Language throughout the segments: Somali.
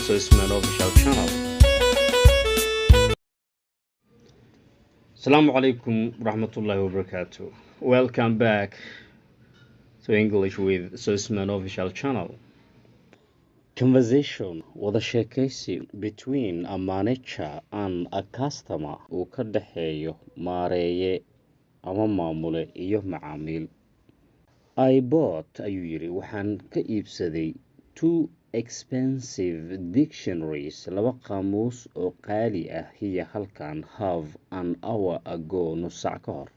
so it's my official channel. Assalamu alaikum rahmatullahi wabarakatuh. Welcome back to English with Sosman official channel. Conversation wada sheekaysi between a manager and a customer uu ka dhaxeeyo maareeye ama maamule iyo macaamiil. I bought ayuu yiri waxaan ka iibsaday two expensive dictionaries, laba qaamuus oo qaali ah hiya halkan half an hour ago nus saac ka hor.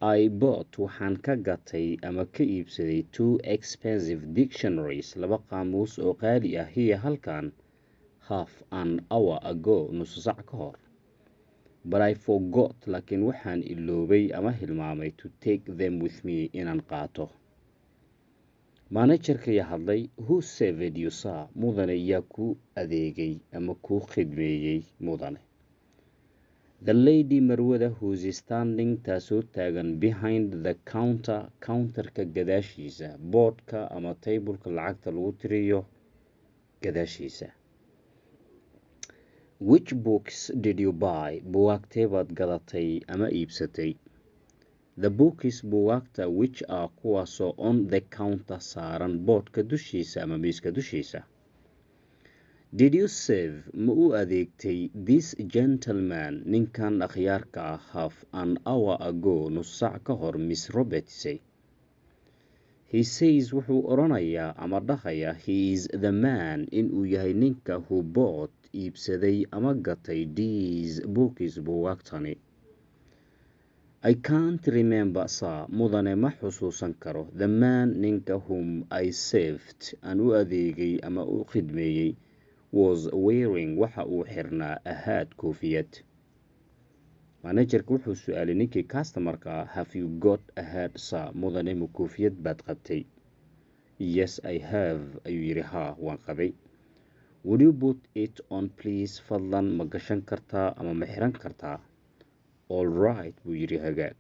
I bought waxaan ka gatay ama ka iibsaday two expensive dictionaries, laba qaamuus oo qaali ah hiya halkan half an hour ago nus saac ka hor. But I forgot, laakiin waxaan iloobay ama hilmaamay to take them with me inaan qaato. Managerka yaa hadlay, who served you sir? Mudane yaa ku adeegay ama ku khidmeeyey mudane. The lady marwada who's standing taasoo taagan behind the counter, counterka gadaashiisa, boardka ama tableka lacagta lagu tiriyo gadaashiisa. Which books did you buy? Buugaagtee baad gadatay ama iibsatay? The books buugaagta which are kuwaasoo on the counter saaran boardka dushiisa ama miiska dushiisa. Did you serve ma u adeegtay this gentleman ninkan akhyaarka ah half an hour ago nus saac ka hor Miss Roberts? He says wuxuu oranayaa ama dhahayaa he is the man inuu yahay ninka who bought iibsaday ama gatay these books buugaagtani. I can't remember sir, mudane ma xusuusan karo. The man ninka whom I served aan u adeegay ama u khidmeeyey was wearing waxa uu xirnaa a hat koofiyad. Managerka wuxuu su'aalay ninkii customerka, have you got a hat sir? Mudane ma koofiyad baad qabtay? Yes I have ayuu yiri haa waan qabay. Would you put it on please? Fadlan ma gashan kartaa ama ma xiran kartaa? All right buu yiri hagaag.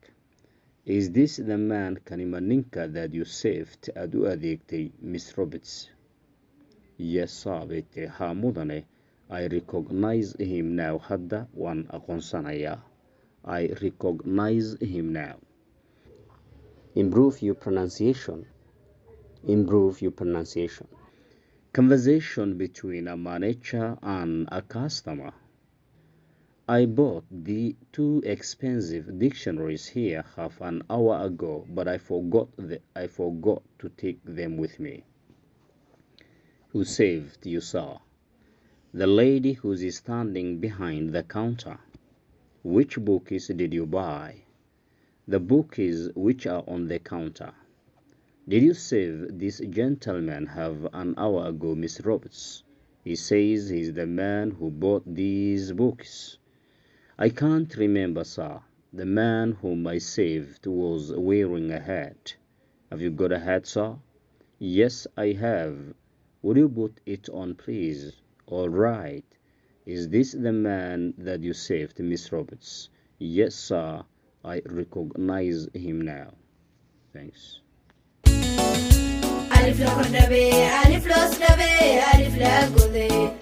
Is this the man kanima ninka that you saved aad u adeegtay Miss Roberts? Yes sir bay tiri haa mudane. I recognize him now. Hadda waan aqoonsanayaa. I recognize him now. Improve your pronunciation. Improve your pronunciation. Conversation between a manager and a customer. I bought the two expensive dictionaries here half an hour ago, but I forgot to take them with me. Who saved you sir? The lady who's standing behind the counter. Which books did you buy? The books which are on the counter. Did you save this gentleman half an hour ago, Miss Roberts? He says he's the man who bought these books. I can't remember, sir. The man whom I saved was wearing a hat. Have you got a hat, sir? Yes, I have. Would you put it on, please? All right. Is this the man that you saved, Miss Roberts? Yes, sir. I recognize him now. Thanks. ألف لو كردبي ألف لو سلبي ألف لا قذي